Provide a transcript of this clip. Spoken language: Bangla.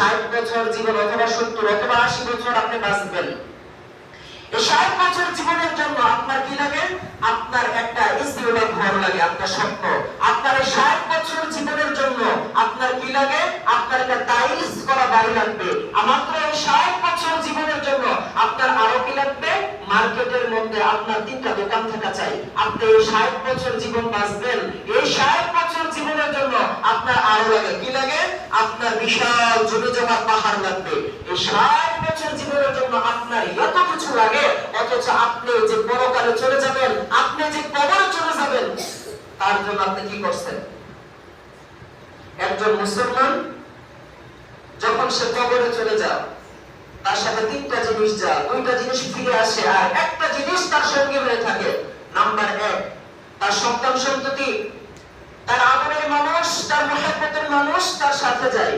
60 বছর জীবন অথবা 70 অথবা 80 বছর আপনি বাঁচবেন। এই 60 বছর জীবনের জন্য আপনার কি লাগে? আপনার একটা ইস্তিউলা ঘর লাগে, আপনার স্বপ্ন। আপনার এই 60 বছর জীবনের জন্য আপনার কি লাগে? আপনার একটা টাইলস করা বাড়ি লাগবে। মাত্র এই 60 বছর জীবনের জন্য আপনার আরো কি লাগবে? মার্কেটের মধ্যে আপনার 3টা দোকান থাকা চাই। আপনি এই 60 বছর জীবন বাঁচবেন, এই 60 বছর জীবনের জন্য আপনার আরো লাগে কি লাগে? আপনার বিশাল জমি জমা পাহাড় লাগবে। এই 60 বছর জীবনের জন্য আপনার এত কিছু লাগে, অথচ আপনি যে পরকালে চলে যাবেন, আপনি যে কবরে চলে যাবেন, তার জন্য আপনি কি করছেন? একজন মুসলমান যখন সে কবরে চলে যায়, তার সাথে 3টা জিনিস যায়, 2টা জিনিস ফিরে আসে আর একটা জিনিস তার সঙ্গে হয়ে থাকে। নাম্বার 1, তার সন্তান সন্ততি, তার আদরের মানুষ, তার মুহাব্বতের মানুষ তার সাথে যায়।